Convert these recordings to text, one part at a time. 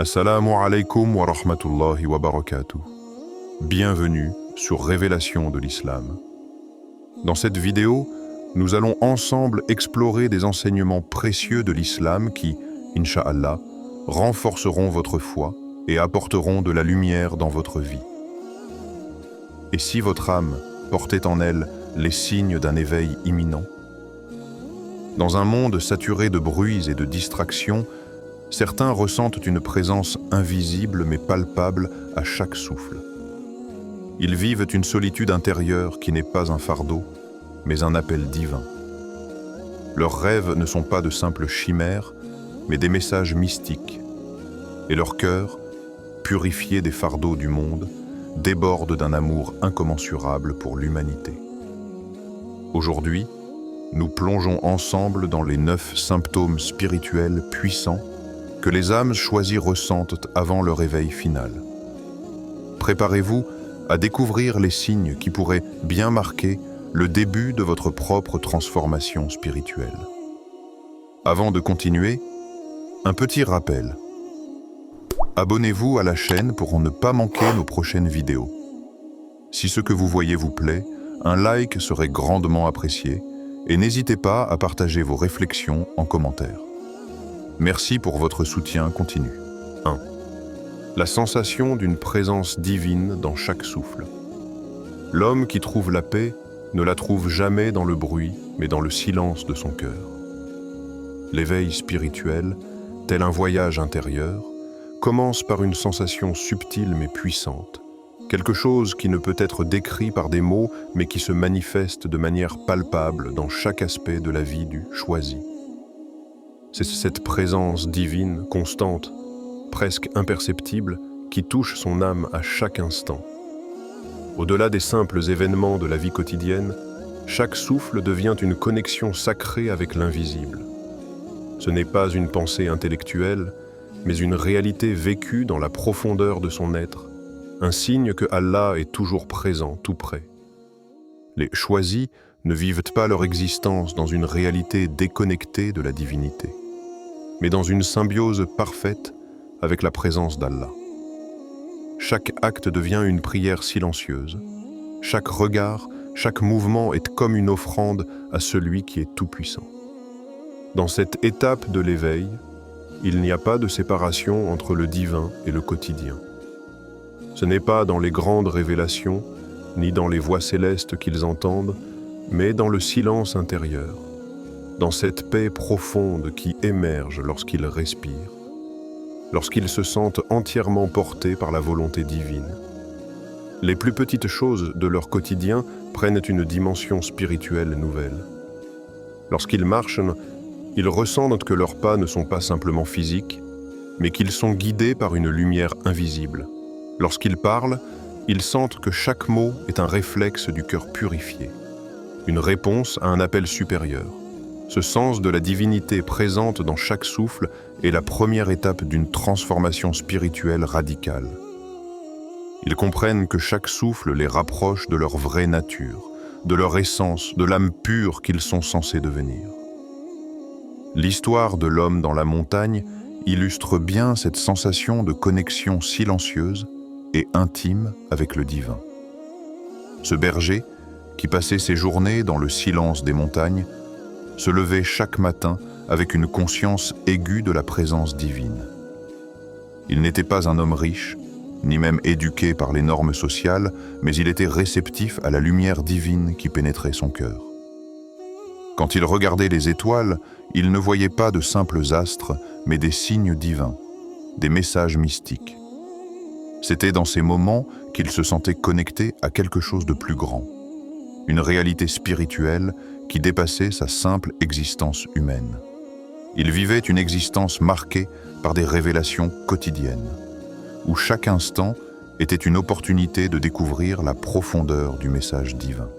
Assalamu alaikum wa rahmatullahi wa barakatuh. Bienvenue sur Révélation de l'Islam. Dans cette vidéo, nous allons ensemble explorer des enseignements précieux de l'Islam qui, Inch'Allah, renforceront votre foi et apporteront de la lumière dans votre vie. Et si votre âme portait en elle les signes d'un éveil imminent? Dans un monde saturé de bruits et de distractions, certains ressentent une présence invisible mais palpable à chaque souffle. Ils vivent une solitude intérieure qui n'est pas un fardeau, mais un appel divin. Leurs rêves ne sont pas de simples chimères, mais des messages mystiques. Et leur cœur, purifié des fardeaux du monde, déborde d'un amour incommensurable pour l'humanité. Aujourd'hui, nous plongeons ensemble dans les 9 symptômes spirituels puissants que les âmes choisies ressentent avant leur éveil final. Préparez-vous à découvrir les signes qui pourraient bien marquer le début de votre propre transformation spirituelle. Avant de continuer, un petit rappel. Abonnez-vous à la chaîne pour ne pas manquer nos prochaines vidéos. Si ce que vous voyez vous plaît, un like serait grandement apprécié et n'hésitez pas à partager vos réflexions en commentaire. Merci pour votre soutien continu. 1. La sensation d'une présence divine dans chaque souffle. L'homme qui trouve la paix ne la trouve jamais dans le bruit, mais dans le silence de son cœur. L'éveil spirituel, tel un voyage intérieur, commence par une sensation subtile mais puissante, quelque chose qui ne peut être décrit par des mots, mais qui se manifeste de manière palpable dans chaque aspect de la vie du choisi. C'est cette présence divine, constante, presque imperceptible, qui touche son âme à chaque instant. Au-delà des simples événements de la vie quotidienne, chaque souffle devient une connexion sacrée avec l'invisible. Ce n'est pas une pensée intellectuelle, mais une réalité vécue dans la profondeur de son être, un signe que Allah est toujours présent, tout près. Les choisis ne vivent pas leur existence dans une réalité déconnectée de la divinité, mais dans une symbiose parfaite avec la présence d'Allah. Chaque acte devient une prière silencieuse. Chaque regard, chaque mouvement est comme une offrande à celui qui est tout-puissant. Dans cette étape de l'éveil, il n'y a pas de séparation entre le divin et le quotidien. Ce n'est pas dans les grandes révélations, ni dans les voix célestes qu'ils entendent, mais dans le silence intérieur, dans cette paix profonde qui émerge lorsqu'ils respirent, lorsqu'ils se sentent entièrement portés par la volonté divine. Les plus petites choses de leur quotidien prennent une dimension spirituelle nouvelle. Lorsqu'ils marchent, ils ressentent que leurs pas ne sont pas simplement physiques, mais qu'ils sont guidés par une lumière invisible. Lorsqu'ils parlent, ils sentent que chaque mot est un réflexe du cœur purifié, une réponse à un appel supérieur. Ce sens de la divinité présente dans chaque souffle est la première étape d'une transformation spirituelle radicale. Ils comprennent que chaque souffle les rapproche de leur vraie nature, de leur essence, de l'âme pure qu'ils sont censés devenir. L'histoire de l'homme dans la montagne illustre bien cette sensation de connexion silencieuse et intime avec le divin. Ce berger, qui passait ses journées dans le silence des montagnes, se levait chaque matin avec une conscience aiguë de la présence divine. Il n'était pas un homme riche, ni même éduqué par les normes sociales, mais il était réceptif à la lumière divine qui pénétrait son cœur. Quand il regardait les étoiles, il ne voyait pas de simples astres, mais des signes divins, des messages mystiques. C'était dans ces moments qu'il se sentait connecté à quelque chose de plus grand, une réalité spirituelle qui dépassait sa simple existence humaine. Il vivait une existence marquée par des révélations quotidiennes, où chaque instant était une opportunité de découvrir la profondeur du message divin.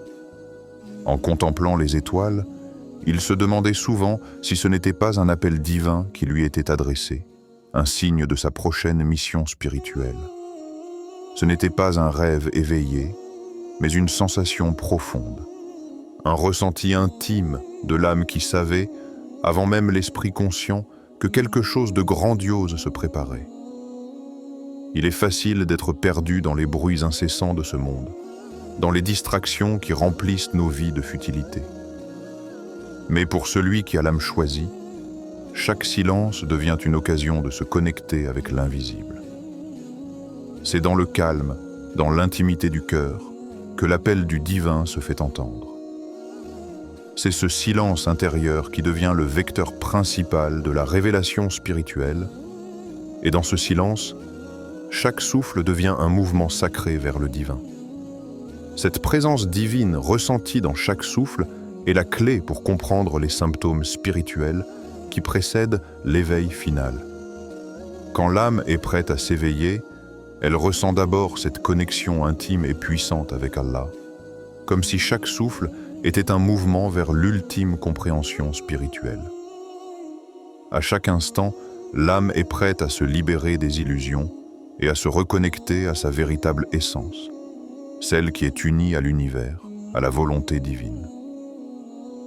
En contemplant les étoiles, il se demandait souvent si ce n'était pas un appel divin qui lui était adressé, un signe de sa prochaine mission spirituelle. Ce n'était pas un rêve éveillé, mais une sensation profonde, un ressenti intime de l'âme qui savait, avant même l'esprit conscient, que quelque chose de grandiose se préparait. Il est facile d'être perdu dans les bruits incessants de ce monde, dans les distractions qui remplissent nos vies de futilité. Mais pour celui qui a l'âme choisie, chaque silence devient une occasion de se connecter avec l'invisible. C'est dans le calme, dans l'intimité du cœur, que l'appel du divin se fait entendre. C'est ce silence intérieur qui devient le vecteur principal de la révélation spirituelle, et dans ce silence, chaque souffle devient un mouvement sacré vers le divin. Cette présence divine ressentie dans chaque souffle est la clé pour comprendre les symptômes spirituels qui précèdent l'éveil final. Quand l'âme est prête à s'éveiller, elle ressent d'abord cette connexion intime et puissante avec Allah, comme si chaque souffle était un mouvement vers l'ultime compréhension spirituelle. À chaque instant, l'âme est prête à se libérer des illusions et à se reconnecter à sa véritable essence, celle qui est unie à l'univers, à la volonté divine.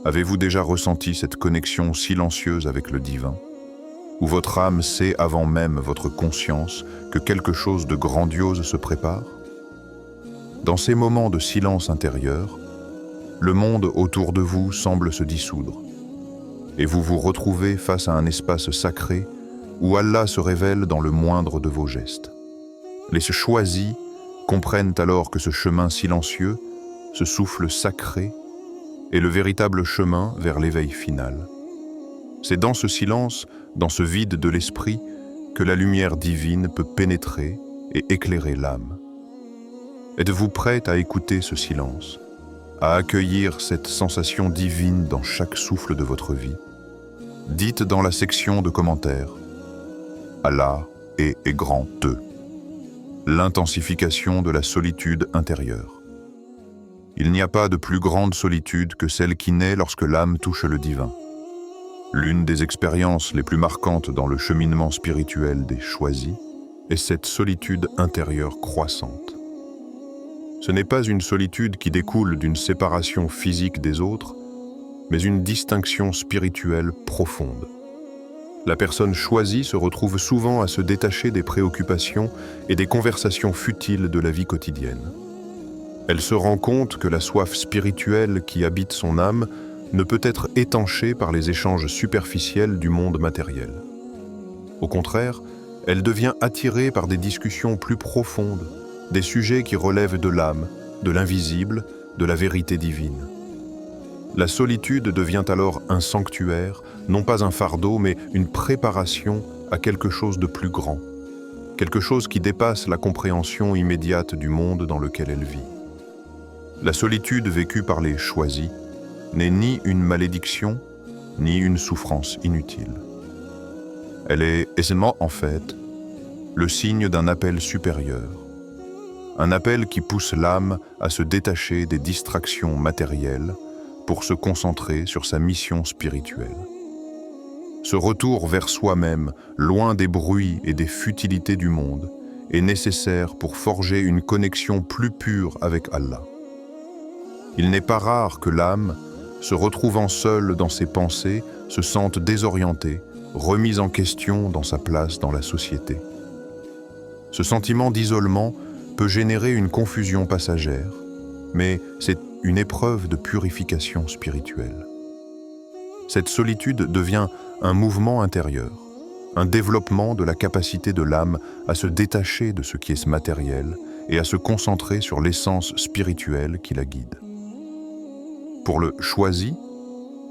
Avez-vous déjà ressenti cette connexion silencieuse avec le divin, où votre âme sait avant même votre conscience que quelque chose de grandiose se prépare? Dans ces moments de silence intérieur, le monde autour de vous semble se dissoudre, et vous vous retrouvez face à un espace sacré où Allah se révèle dans le moindre de vos gestes. Les choisis comprennent alors que ce chemin silencieux, ce souffle sacré, est le véritable chemin vers l'éveil final. C'est dans ce silence, dans ce vide de l'esprit, que la lumière divine peut pénétrer et éclairer l'âme. Êtes-vous prête à écouter ce silence, à accueillir cette sensation divine dans chaque souffle de votre vie? Dites dans la section de commentaires « Allah est grand eux ». L'intensification de la solitude intérieure. Il n'y a pas de plus grande solitude que celle qui naît lorsque l'âme touche le divin. L'une des expériences les plus marquantes dans le cheminement spirituel des choisis est cette solitude intérieure croissante. Ce n'est pas une solitude qui découle d'une séparation physique des autres, mais une distinction spirituelle profonde. La personne choisie se retrouve souvent à se détacher des préoccupations et des conversations futiles de la vie quotidienne. Elle se rend compte que la soif spirituelle qui habite son âme ne peut être étanchée par les échanges superficiels du monde matériel. Au contraire, elle devient attirée par des discussions plus profondes, des sujets qui relèvent de l'âme, de l'invisible, de la vérité divine. La solitude devient alors un sanctuaire, non pas un fardeau, mais une préparation à quelque chose de plus grand, quelque chose qui dépasse la compréhension immédiate du monde dans lequel elle vit. La solitude vécue par les choisis n'est ni une malédiction, ni une souffrance inutile. Elle est aisément, en fait, le signe d'un appel supérieur, un appel qui pousse l'âme à se détacher des distractions matérielles pour se concentrer sur sa mission spirituelle. Ce retour vers soi-même, loin des bruits et des futilités du monde, est nécessaire pour forger une connexion plus pure avec Allah. Il n'est pas rare que l'âme, se retrouvant seule dans ses pensées, se sente désorientée, remise en question dans sa place dans la société. Ce sentiment d'isolement peut générer une confusion passagère, mais c'est une épreuve de purification spirituelle. Cette solitude devient un mouvement intérieur, un développement de la capacité de l'âme à se détacher de ce qui est matériel et à se concentrer sur l'essence spirituelle qui la guide. Pour le choisi,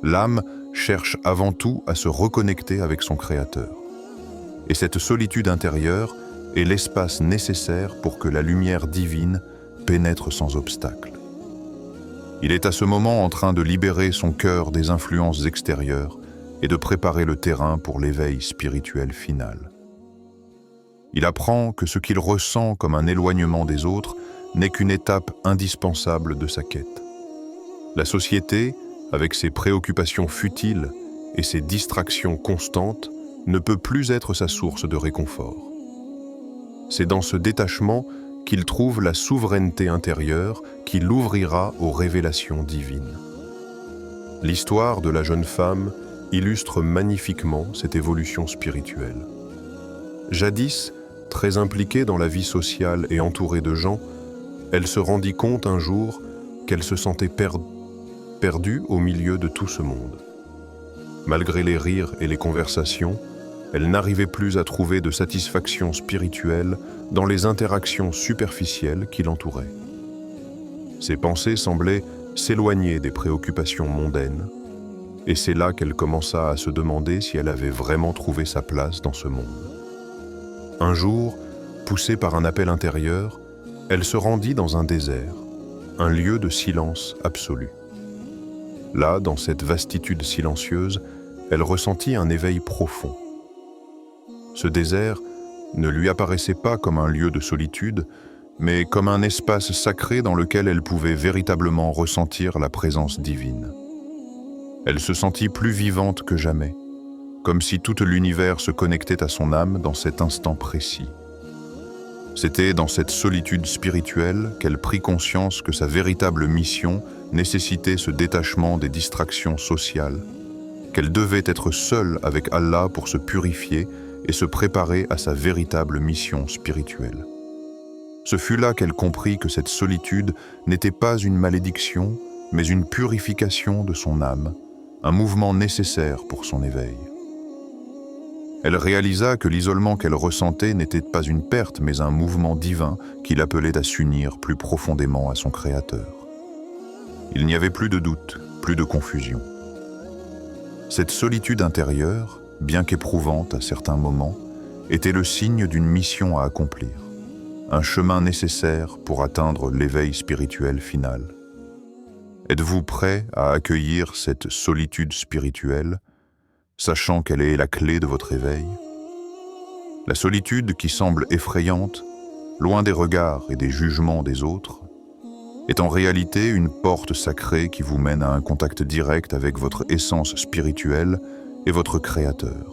l'âme cherche avant tout à se reconnecter avec son Créateur. Et cette solitude intérieure est l'espace nécessaire pour que la lumière divine pénètre sans obstacle. Il est à ce moment en train de libérer son cœur des influences extérieures et de préparer le terrain pour l'éveil spirituel final. Il apprend que ce qu'il ressent comme un éloignement des autres n'est qu'une étape indispensable de sa quête. La société, avec ses préoccupations futiles et ses distractions constantes, ne peut plus être sa source de réconfort. C'est dans ce détachement qu'il trouve la souveraineté intérieure qui l'ouvrira aux révélations divines. L'histoire de la jeune femme illustre magnifiquement cette évolution spirituelle. Jadis, Très impliquée dans la vie sociale et entourée de gens, elle se rendit compte un jour qu'elle se sentait perdue au milieu de tout ce monde. Malgré les rires et les conversations, elle n'arrivait plus à trouver de satisfaction spirituelle dans les interactions superficielles qui l'entouraient. Ses pensées semblaient s'éloigner des préoccupations mondaines, et c'est là qu'elle commença à se demander si elle avait vraiment trouvé sa place dans ce monde. Un jour, poussée par un appel intérieur, elle se rendit dans un désert, un lieu de silence absolu. Là, dans cette vastitude silencieuse, elle ressentit un éveil profond. Ce désert ne lui apparaissait pas comme un lieu de solitude, mais comme un espace sacré dans lequel elle pouvait véritablement ressentir la présence divine. Elle se sentit plus vivante que jamais, comme si tout l'univers se connectait à son âme dans cet instant précis. C'était dans cette solitude spirituelle qu'elle prit conscience que sa véritable mission nécessitait ce détachement des distractions sociales, qu'elle devait être seule avec Allah pour se purifier et se préparer à sa véritable mission spirituelle. Ce fut là qu'elle comprit que cette solitude n'était pas une malédiction, mais une purification de son âme, un mouvement nécessaire pour son éveil. Elle réalisa que l'isolement qu'elle ressentait n'était pas une perte, mais un mouvement divin qui l'appelait à s'unir plus profondément à son Créateur. Il n'y avait plus de doute, plus de confusion. Cette solitude intérieure, bien qu'éprouvante à certains moments, était le signe d'une mission à accomplir, un chemin nécessaire pour atteindre l'éveil spirituel final. Êtes-vous prêt à accueillir cette solitude spirituelle, sachant qu'elle est la clé de votre éveil? La solitude qui semble effrayante, loin des regards et des jugements des autres, est en réalité une porte sacrée qui vous mène à un contact direct avec votre essence spirituelle et votre Créateur.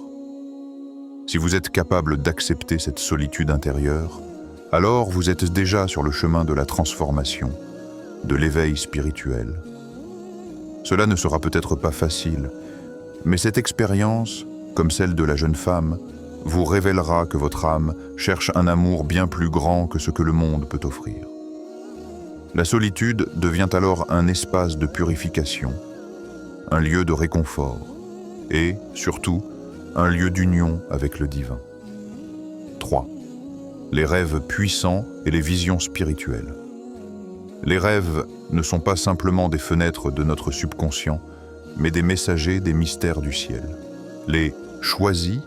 Si vous êtes capable d'accepter cette solitude intérieure, alors vous êtes déjà sur le chemin de la transformation, de l'éveil spirituel. Cela ne sera peut-être pas facile, mais cette expérience, comme celle de la jeune femme, vous révélera que votre âme cherche un amour bien plus grand que ce que le monde peut offrir. La solitude devient alors un espace de purification, un lieu de réconfort et, surtout, un lieu d'union avec le divin. 3. Les rêves puissants et les visions spirituelles. Les rêves ne sont pas simplement des fenêtres de notre subconscient, mais des messagers des mystères du ciel. Les choisis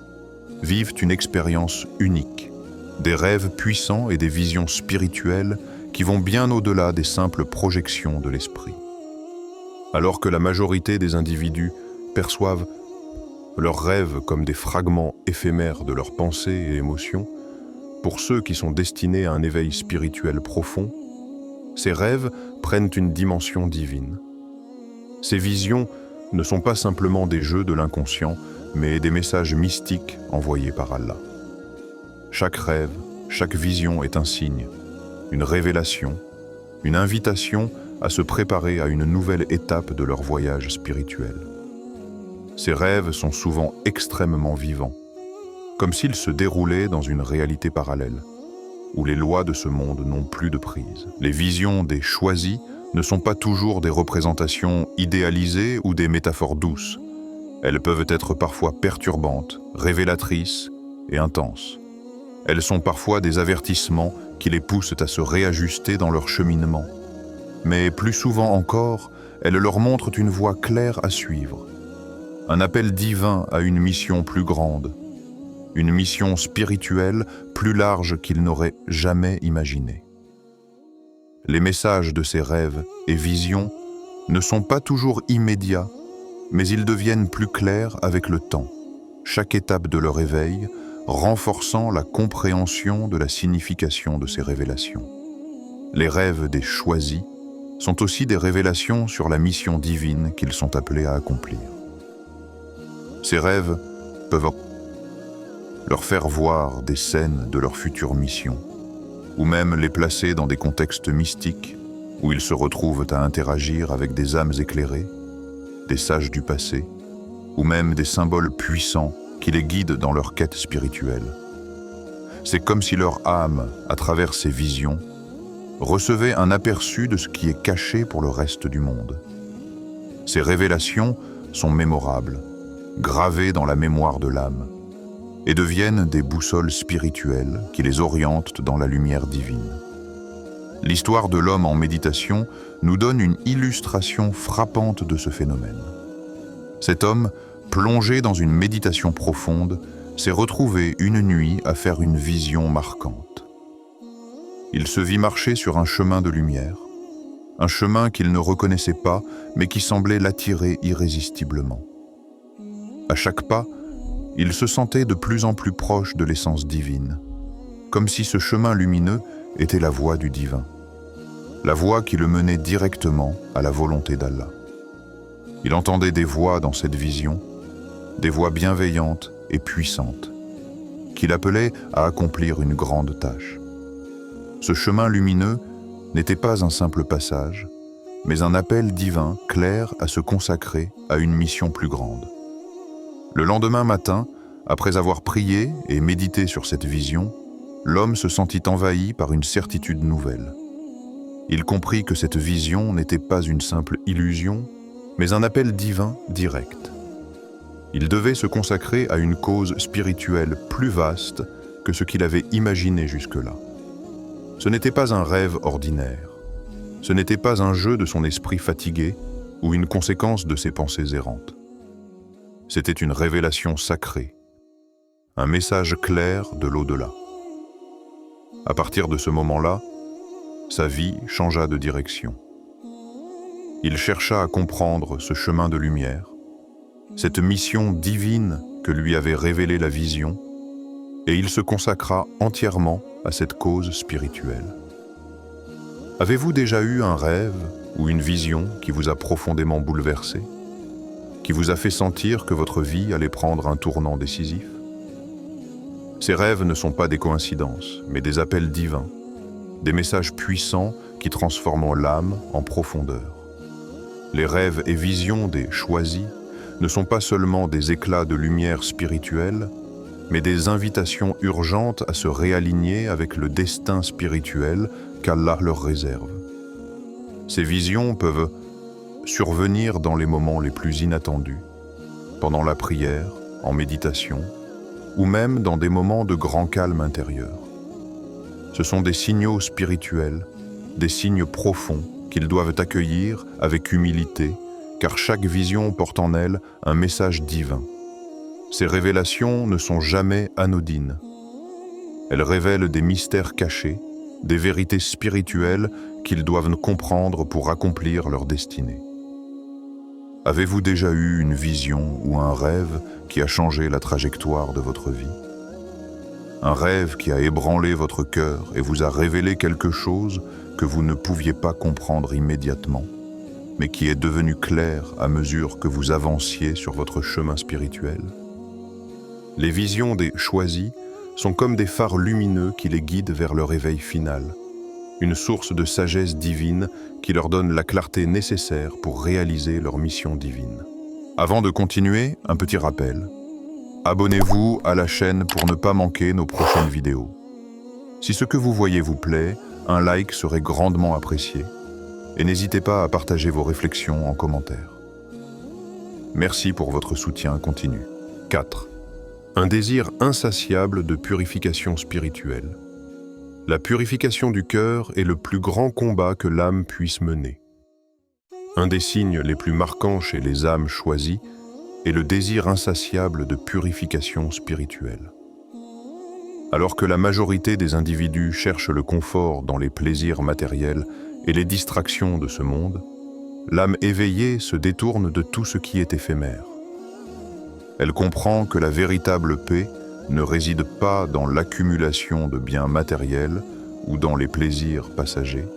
vivent une expérience unique, des rêves puissants et des visions spirituelles qui vont bien au-delà des simples projections de l'esprit. Alors que la majorité des individus perçoivent leurs rêves comme des fragments éphémères de leurs pensées et émotions, pour ceux qui sont destinés à un éveil spirituel profond, ces rêves prennent une dimension divine. Ces visions ne sont pas simplement des jeux de l'inconscient, mais des messages mystiques envoyés par Allah. Chaque rêve, chaque vision est un signe, une révélation, une invitation à se préparer à une nouvelle étape de leur voyage spirituel. Ces rêves sont souvent extrêmement vivants, comme s'ils se déroulaient dans une réalité parallèle, où les lois de ce monde n'ont plus de prise. Les visions des choisis ne sont pas toujours des représentations idéalisées ou des métaphores douces. Elles peuvent être parfois perturbantes, révélatrices et intenses. Elles sont parfois des avertissements qui les poussent à se réajuster dans leur cheminement. Mais plus souvent encore, elles leur montrent une voie claire à suivre. Un appel divin à une mission plus grande, une mission spirituelle plus large qu'ils n'auraient jamais imaginée. Les messages de ces rêves et visions ne sont pas toujours immédiats, mais ils deviennent plus clairs avec le temps, chaque étape de leur éveil renforçant la compréhension de la signification de ces révélations. Les rêves des choisis sont aussi des révélations sur la mission divine qu'ils sont appelés à accomplir. Ces rêves peuvent leur faire voir des scènes de leur future mission, ou même les placer dans des contextes mystiques où ils se retrouvent à interagir avec des âmes éclairées, des sages du passé, ou même des symboles puissants qui les guident dans leur quête spirituelle. C'est comme si leur âme, à travers ces visions, recevait un aperçu de ce qui est caché pour le reste du monde. Ces révélations sont mémorables, gravées dans la mémoire de l'âme, et deviennent des boussoles spirituelles qui les orientent dans la lumière divine. L'histoire de l'homme en méditation nous donne une illustration frappante de ce phénomène. Cet homme, plongé dans une méditation profonde, s'est retrouvé une nuit à faire une vision marquante. Il se vit marcher sur un chemin de lumière, un chemin qu'il ne reconnaissait pas, mais qui semblait l'attirer irrésistiblement. À chaque pas, il se sentait de plus en plus proche de l'essence divine, comme si ce chemin lumineux était la voie du divin, la voie qui le menait directement à la volonté d'Allah. Il entendait des voix dans cette vision, des voix bienveillantes et puissantes, qui l'appelaient à accomplir une grande tâche. Ce chemin lumineux n'était pas un simple passage, mais un appel divin clair à se consacrer à une mission plus grande. Le lendemain matin, après avoir prié et médité sur cette vision, l'homme se sentit envahi par une certitude nouvelle. Il comprit que cette vision n'était pas une simple illusion, mais un appel divin direct. Il devait se consacrer à une cause spirituelle plus vaste que ce qu'il avait imaginé jusque-là. Ce n'était pas un rêve ordinaire. Ce n'était pas un jeu de son esprit fatigué ou une conséquence de ses pensées errantes. C'était une révélation sacrée, un message clair de l'au-delà. À partir de ce moment-là, sa vie changea de direction. Il chercha à comprendre ce chemin de lumière, cette mission divine que lui avait révélée la vision, et il se consacra entièrement à cette cause spirituelle. Avez-vous déjà eu un rêve ou une vision qui vous a profondément bouleversé, qui vous a fait sentir que votre vie allait prendre un tournant décisif? Ces rêves ne sont pas des coïncidences, mais des appels divins, des messages puissants qui transforment l'âme en profondeur. Les rêves et visions des choisis ne sont pas seulement des éclats de lumière spirituelle, mais des invitations urgentes à se réaligner avec le destin spirituel qu'Allah leur réserve. Ces visions peuvent survenir dans les moments les plus inattendus, pendant la prière, en méditation, ou même dans des moments de grand calme intérieur. Ce sont des signaux spirituels, des signes profonds qu'ils doivent accueillir avec humilité, car chaque vision porte en elle un message divin. Ces révélations ne sont jamais anodines. Elles révèlent des mystères cachés, des vérités spirituelles qu'ils doivent comprendre pour accomplir leur destinée. Avez-vous déjà eu une vision ou un rêve qui a changé la trajectoire de votre vie? Un rêve qui a ébranlé votre cœur et vous a révélé quelque chose que vous ne pouviez pas comprendre immédiatement, mais qui est devenu clair à mesure que vous avanciez sur votre chemin spirituel? Les visions des choisis sont comme des phares lumineux qui les guident vers leur éveil final, une source de sagesse divine qui leur donne la clarté nécessaire pour réaliser leur mission divine. Avant de continuer, un petit rappel. Abonnez-vous à la chaîne pour ne pas manquer nos prochaines vidéos. Si ce que vous voyez vous plaît, un like serait grandement apprécié. Et n'hésitez pas à partager vos réflexions en commentaire. Merci pour votre soutien continu. 4. Un désir insatiable de purification spirituelle. La purification du cœur est le plus grand combat que l'âme puisse mener. Un des signes les plus marquants chez les âmes choisies est le désir insatiable de purification spirituelle. Alors que la majorité des individus cherchent le confort dans les plaisirs matériels et les distractions de ce monde, l'âme éveillée se détourne de tout ce qui est éphémère. Elle comprend que la véritable paix ne réside pas dans l'accumulation de biens matériels ou dans les plaisirs passagers,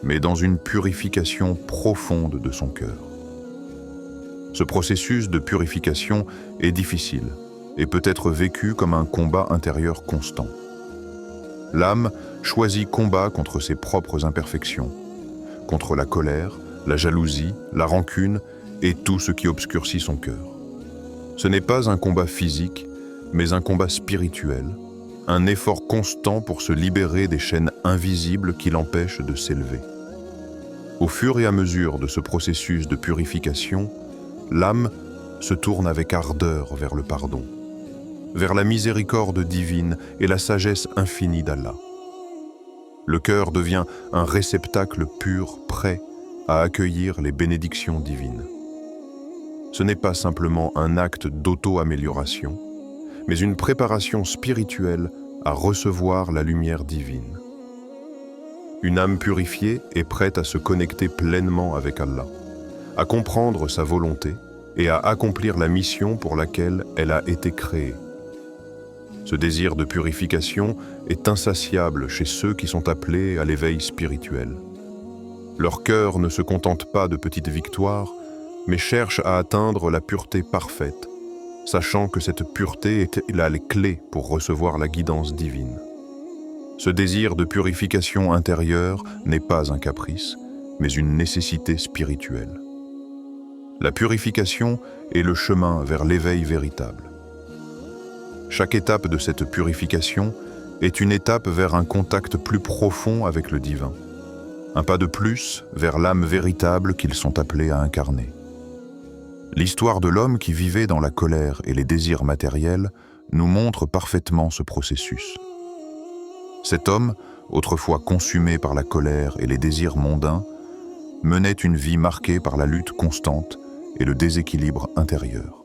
mais dans une purification profonde de son cœur. Ce processus de purification est difficile et peut être vécu comme un combat intérieur constant. L'âme choisit combat contre ses propres imperfections, contre la colère, la jalousie, la rancune et tout ce qui obscurcit son cœur. Ce n'est pas un combat physique, mais un combat spirituel, un effort constant pour se libérer des chaînes invisibles qui l'empêchent de s'élever. Au fur et à mesure de ce processus de purification, l'âme se tourne avec ardeur vers le pardon, vers la miséricorde divine et la sagesse infinie d'Allah. Le cœur devient un réceptacle pur, prêt à accueillir les bénédictions divines. Ce n'est pas simplement un acte d'auto-amélioration, mais une préparation spirituelle à recevoir la lumière divine. Une âme purifiée est prête à se connecter pleinement avec Allah, à comprendre sa volonté et à accomplir la mission pour laquelle elle a été créée. Ce désir de purification est insatiable chez ceux qui sont appelés à l'éveil spirituel. Leur cœur ne se contente pas de petites victoires, mais cherche à atteindre la pureté parfaite, sachant que cette pureté est la clé pour recevoir la guidance divine. Ce désir de purification intérieure n'est pas un caprice, mais une nécessité spirituelle. La purification est le chemin vers l'éveil véritable. Chaque étape de cette purification est une étape vers un contact plus profond avec le divin, un pas de plus vers l'âme véritable qu'ils sont appelés à incarner. L'histoire de l'homme qui vivait dans la colère et les désirs matériels nous montre parfaitement ce processus. Cet homme, autrefois consumé par la colère et les désirs mondains, menait une vie marquée par la lutte constante et le déséquilibre intérieur.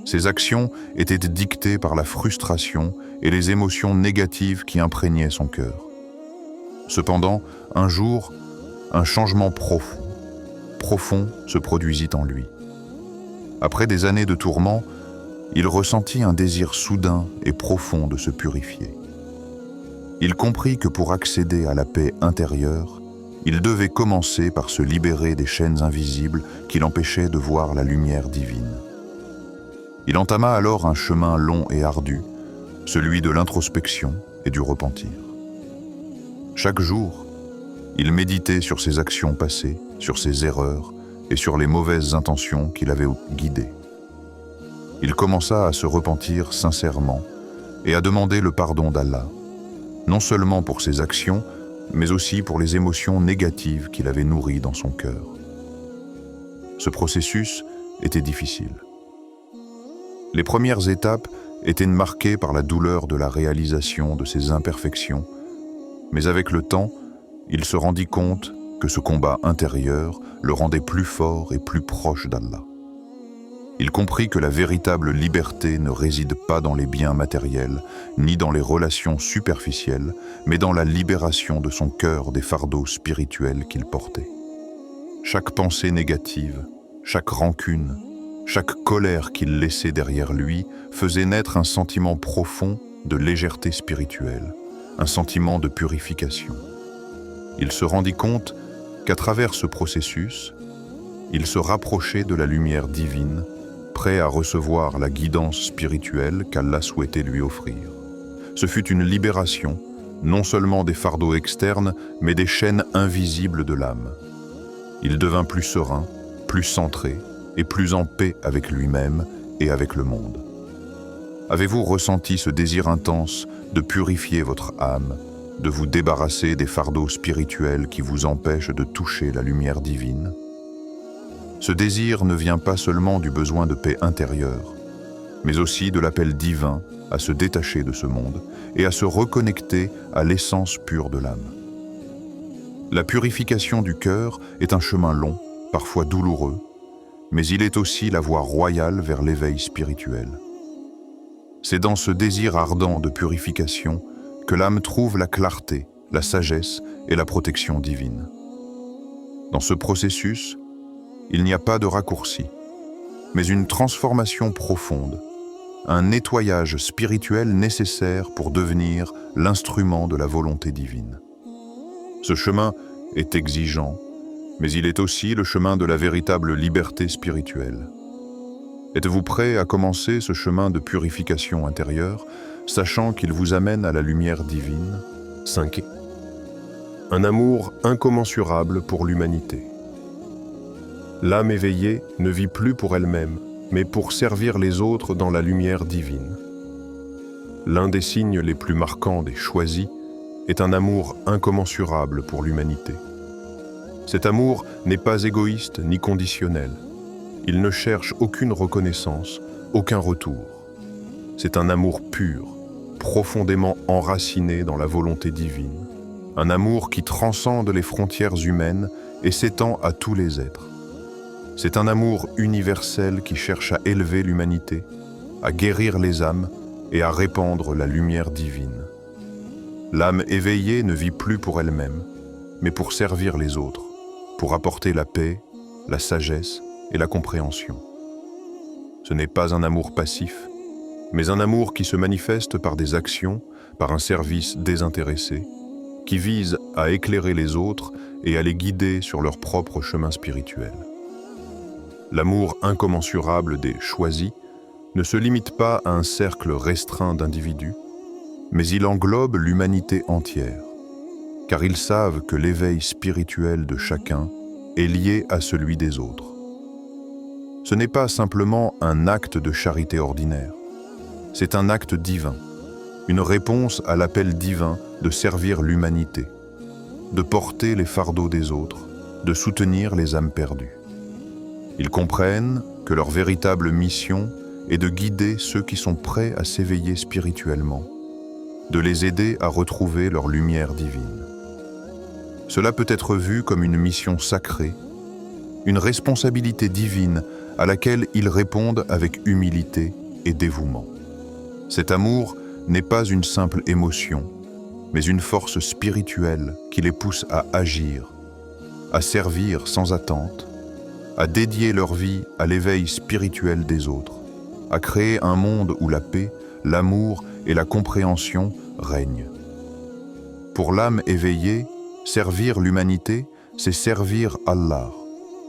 Ses actions étaient dictées par la frustration et les émotions négatives qui imprégnaient son cœur. Cependant, un jour, un changement profond se produisit en lui. Après des années de tourments, il ressentit un désir soudain et profond de se purifier. Il comprit que pour accéder à la paix intérieure, il devait commencer par se libérer des chaînes invisibles qui l'empêchaient de voir la lumière divine. Il entama alors un chemin long et ardu, celui de l'introspection et du repentir. Chaque jour, il méditait sur ses actions passées, sur ses erreurs et sur les mauvaises intentions qui l'avaient guidé. Il commença à se repentir sincèrement et à demander le pardon d'Allah, non seulement pour ses actions, mais aussi pour les émotions négatives qu'il avait nourries dans son cœur. Ce processus était difficile. Les premières étapes étaient marquées par la douleur de la réalisation de ses imperfections, mais avec le temps, il se rendit compte que ce combat intérieur le rendait plus fort et plus proche d'Allah. Il comprit que la véritable liberté ne réside pas dans les biens matériels, ni dans les relations superficielles, mais dans la libération de son cœur des fardeaux spirituels qu'il portait. Chaque pensée négative, chaque rancune, chaque colère qu'il laissait derrière lui faisait naître un sentiment profond de légèreté spirituelle, un sentiment de purification. Il se rendit compte qu'à travers ce processus, il se rapprochait de la lumière divine, prêt à recevoir la guidance spirituelle qu'Allah souhaitait lui offrir. Ce fut une libération, non seulement des fardeaux externes, mais des chaînes invisibles de l'âme. Il devint plus serein, plus centré et plus en paix avec lui-même et avec le monde. Avez-vous ressenti ce désir intense de purifier votre âme, de vous débarrasser des fardeaux spirituels qui vous empêchent de toucher la lumière divine? Ce désir ne vient pas seulement du besoin de paix intérieure, mais aussi de l'appel divin à se détacher de ce monde et à se reconnecter à l'essence pure de l'âme. La purification du cœur est un chemin long, parfois douloureux, mais il est aussi la voie royale vers l'éveil spirituel. C'est dans ce désir ardent de purification que l'âme trouve la clarté, la sagesse et la protection divine. Dans ce processus, il n'y a pas de raccourci, mais une transformation profonde, un nettoyage spirituel nécessaire pour devenir l'instrument de la volonté divine. Ce chemin est exigeant, mais il est aussi le chemin de la véritable liberté spirituelle. Êtes-vous prêt à commencer ce chemin de purification intérieure, sachant qu'il vous amène à la lumière divine? 5. Un amour incommensurable pour l'humanité. L'âme éveillée ne vit plus pour elle-même, mais pour servir les autres dans la lumière divine. L'un des signes les plus marquants des choisis est un amour incommensurable pour l'humanité. Cet amour n'est pas égoïste ni conditionnel. Il ne cherche aucune reconnaissance, aucun retour. C'est un amour pur, profondément enraciné dans la volonté divine. Un amour qui transcende les frontières humaines et s'étend à tous les êtres. C'est un amour universel qui cherche à élever l'humanité, à guérir les âmes et à répandre la lumière divine. L'âme éveillée ne vit plus pour elle-même, mais pour servir les autres, pour apporter la paix, la sagesse et la compréhension. Ce n'est pas un amour passif, mais un amour qui se manifeste par des actions, par un service désintéressé, qui vise à éclairer les autres et à les guider sur leur propre chemin spirituel. L'amour incommensurable des choisis ne se limite pas à un cercle restreint d'individus, mais il englobe l'humanité entière, car ils savent que l'éveil spirituel de chacun est lié à celui des autres. Ce n'est pas simplement un acte de charité ordinaire, c'est un acte divin, une réponse à l'appel divin de servir l'humanité, de porter les fardeaux des autres, de soutenir les âmes perdues. Ils comprennent que leur véritable mission est de guider ceux qui sont prêts à s'éveiller spirituellement, de les aider à retrouver leur lumière divine. Cela peut être vu comme une mission sacrée, une responsabilité divine à laquelle ils répondent avec humilité et dévouement. Cet amour n'est pas une simple émotion, mais une force spirituelle qui les pousse à agir, à servir sans attente, à dédier leur vie à l'éveil spirituel des autres, à créer un monde où la paix, l'amour et la compréhension règnent. Pour l'âme éveillée, servir l'humanité, c'est servir Allah,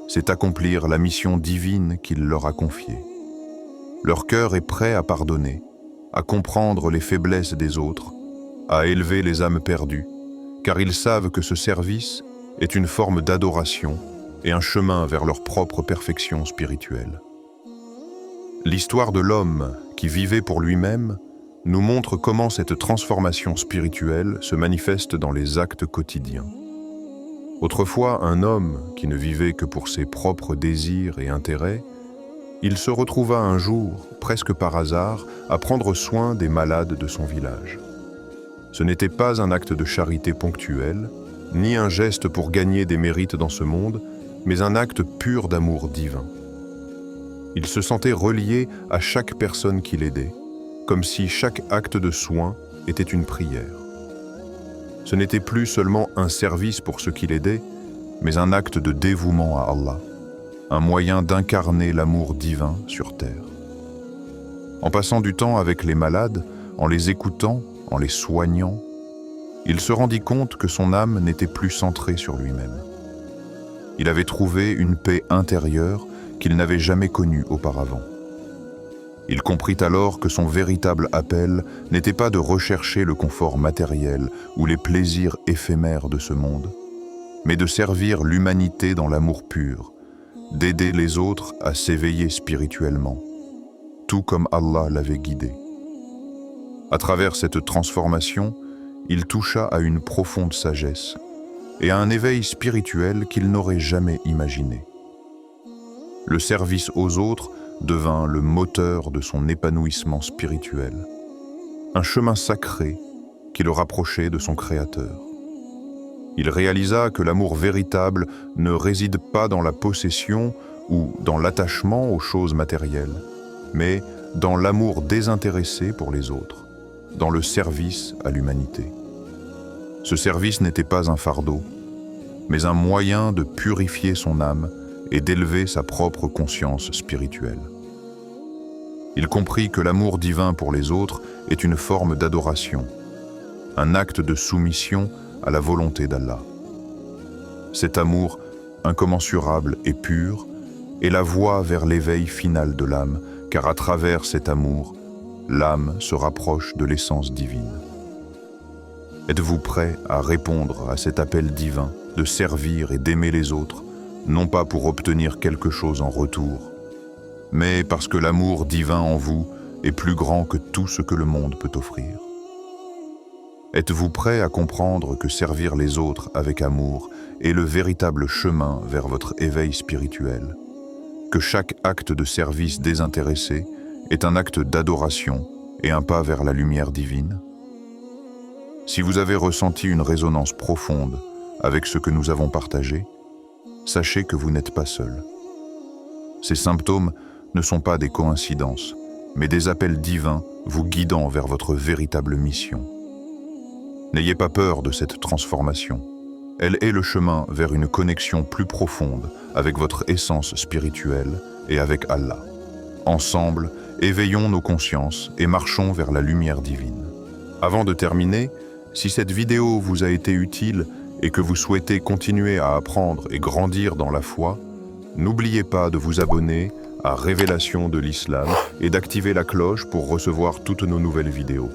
c'est accomplir la mission divine qu'il leur a confiée. Leur cœur est prêt à pardonner, à comprendre les faiblesses des autres, à élever les âmes perdues, car ils savent que ce service est une forme d'adoration et un chemin vers leur propre perfection spirituelle. L'histoire de l'homme qui vivait pour lui-même nous montre comment cette transformation spirituelle se manifeste dans les actes quotidiens. Autrefois, un homme qui ne vivait que pour ses propres désirs et intérêts, il se retrouva un jour, presque par hasard, à prendre soin des malades de son village. Ce n'était pas un acte de charité ponctuel, ni un geste pour gagner des mérites dans ce monde, mais un acte pur d'amour divin. Il se sentait relié à chaque personne qu'il aidait, comme si chaque acte de soin était une prière. Ce n'était plus seulement un service pour ceux qu'il aidait, mais un acte de dévouement à Allah, un moyen d'incarner l'amour divin sur terre. En passant du temps avec les malades, en les écoutant, en les soignant, il se rendit compte que son âme n'était plus centrée sur lui-même. Il avait trouvé une paix intérieure qu'il n'avait jamais connue auparavant. Il comprit alors que son véritable appel n'était pas de rechercher le confort matériel ou les plaisirs éphémères de ce monde, mais de servir l'humanité dans l'amour pur, d'aider les autres à s'éveiller spirituellement, tout comme Allah l'avait guidé. À travers cette transformation, il toucha à une profonde sagesse et à un éveil spirituel qu'il n'aurait jamais imaginé. Le service aux autres devint le moteur de son épanouissement spirituel, un chemin sacré qui le rapprochait de son Créateur. Il réalisa que l'amour véritable ne réside pas dans la possession ou dans l'attachement aux choses matérielles, mais dans l'amour désintéressé pour les autres, dans le service à l'humanité. Ce service n'était pas un fardeau, mais un moyen de purifier son âme et d'élever sa propre conscience spirituelle. Il comprit que l'amour divin pour les autres est une forme d'adoration, un acte de soumission à la volonté d'Allah. Cet amour, incommensurable et pur, est la voie vers l'éveil final de l'âme, car à travers cet amour, l'âme se rapproche de l'essence divine. Êtes-vous prêt à répondre à cet appel divin de servir et d'aimer les autres, non pas pour obtenir quelque chose en retour, mais parce que l'amour divin en vous est plus grand que tout ce que le monde peut offrir. Êtes-vous prêt à comprendre que servir les autres avec amour est le véritable chemin vers votre éveil spirituel, que chaque acte de service désintéressé est un acte d'adoration et un pas vers la lumière divine? Si vous avez ressenti une résonance profonde avec ce que nous avons partagé, sachez que vous n'êtes pas seul. Ces symptômes ne sont pas des coïncidences, mais des appels divins vous guidant vers votre véritable mission. N'ayez pas peur de cette transformation. Elle est le chemin vers une connexion plus profonde avec votre essence spirituelle et avec Allah. Ensemble, éveillons nos consciences et marchons vers la lumière divine. Avant de terminer, si cette vidéo vous a été utile et que vous souhaitez continuer à apprendre et grandir dans la foi, n'oubliez pas de vous abonner à Révélation de l'Islam et d'activer la cloche pour recevoir toutes nos nouvelles vidéos.